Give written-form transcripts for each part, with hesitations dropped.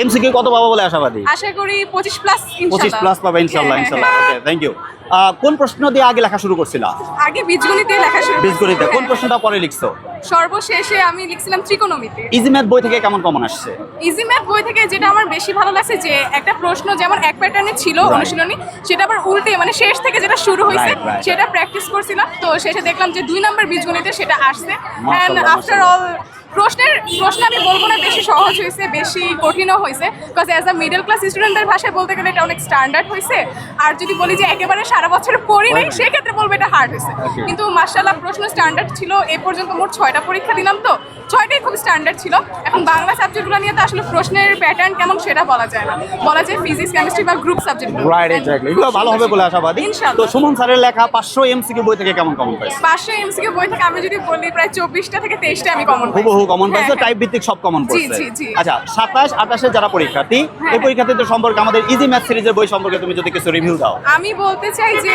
MCQ কত পাবো বলে আশাবাদী? আশা করি 25 প্লাস 25 প্লাস পাবে ইনশাআল্লাহ ইনশাআল্লাহ। ওকে, থ্যাংক ইউ। কোন প্রশ্ন দিয়ে আগে লেখা শুরু করছিলা? আগে বীজগণিতে লেখা শুরু বীজগণিতে কোন প্রশ্নটা পরে লিখছো? সর্বশেষে আমি লিখছিলাম ত্রিকোণমিতি। ইজি ম্যাথ বই থেকে কেমন কমন আসছে? ইজি ম্যাথ বই থেকে যেটা আমার বেশি ভালো লাগছে যে একটা প্রশ্ন যেমন এক প্যাটার্নে ছিল অনুশীলনী, সেটা আবার উল্টে মানে শেষ থেকে যেটা শুরু হয়েছে সেটা প্র্যাকটিস করছিলাম। তো শেষে দেখলাম যে 2 নাম্বার বীজগণিতে সেটা আসছে। এন্ড আফটার অল প্রশ্ন আমি বলবো না বেশি সহজ হয়েছে, বেশি কঠিনও হয়েছে, because as a middle class স্টুডেন্টদের ভাষায় বলতে গেলে এটা অনেক স্ট্যান্ডার্ড হয়েছে। আর যদি বলি যে একেবারে সারা বছর পড়ি নাই সেক্ষেত্রে বলবো এটা হার্ড হয়েছে। কিন্তু মাশাআল্লাহ প্রশ্ন স্ট্যান্ডার্ড ছিল। এ পর্যন্ত মোট 6টা পরীক্ষা দিলাম, তো 6টাই খুব স্ট্যান্ডার্ড ছিল। এখন বাংলা সাবজেক্টগুলো নিয়ে তো আসলে প্রশ্নের প্যাটার্ন কেমন সেটা বলা যায় না, বলা যায় ফিজিক্স কেমিস্ট্রি বা গ্রুপ সাবজেক্ট। রাইট, এক্স্যাক্টলি, এগুলো ভালো হবে বলে আশাবাদী। তো সুমন স্যারের লেখা 500 এমসিকিউ বই থেকে কেমন কমন পাইছে? 500 এমসিকিউ বই থেকে আমি যদি বলি প্রায় 24টা থেকে 23টা আমি কমন পাইছি। হুবহু কমন পাইছে, টাইপ ভিত্তিক সব কমন পড়ছে। জি। আচ্ছা, 27 28 এর যারা পরীক্ষার্থী, এই পরীক্ষার্থীদের সম্পর্কে আমাদের ইজি ম্যাথ সিরিজের বই সম্পর্কে তুমি যদি কিছু রিভিউ দাও। আমি বলতে চাই যে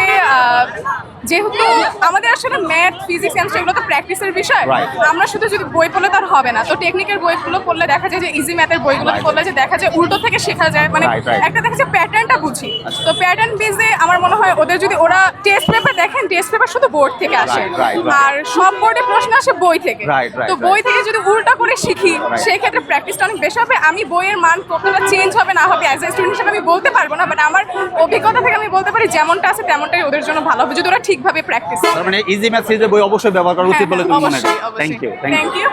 যেহেতু আমাদের আসলে ম্যাথ ফিজিক্স কেমিস্ট্রি এগুলো তো প্র্যাকটিসের বিষয়, আমরা শুধু যদি বই পড়লে তার হবে না। তো টেকনিক্যাল বইগুলো পড়লে দেখা যায় যে ইজি ম্যাথের বইগুলো পড়লে যে দেখা যায় উল্টো থেকে শেখা যায়, মানে একটা দেখা যায় প্যাটার্নটা বুঝি। তো প্যাটার্ন বেসে আমার মনে হয় ওদের যদি ওরা টেস্ট পেপার দেখেন, টেস্ট পেপার শুধু বোর্ড থেকে আসে আর সব বোর্ডে প্রশ্ন আসে বই থেকে। তো বই থেকে যদি উল্টা করে শিখি সেই ক্ষেত্রে প্র্যাকটিসটা অনেক বেশি হবে। আমি বইয়ের মান কতটা চেঞ্জ হবে না হবে অ্যাজ এ স্টুডেন্ট হিসেবে আমি বলতে পারবো না, বাট আমার অভিজ্ঞতা থেকে আমি বলতে পারি যেমনটা আছে তেমনটাই ওদের জন্য ভালো হবে যদি ওরা ঠিকভাবে প্র্যাকটিস করে। তার মানে ইজি ম্যাথ সিরিজের বই অবশ্যই ব্যবহার করা উচিত বলে তুমি মনে করো? Thank you.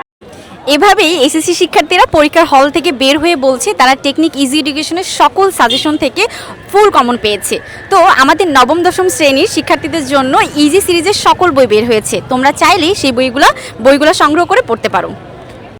এভাবেই এসএসসি শিক্ষার্থীরা পরীক্ষার হল থেকে বের হয়ে বলছে তারা টেকনিক ইজি এডুকেশনের সকল সাজেশন থেকে ফুল কমন পেয়েছে। তো আমাদের নবম দশম শ্রেণীর শিক্ষার্থীদের জন্য ইজি সিরিজের সকল বই বের হয়েছে, তোমরা চাইলেই সেই বইগুলো সংগ্রহ করে পড়তে পারো।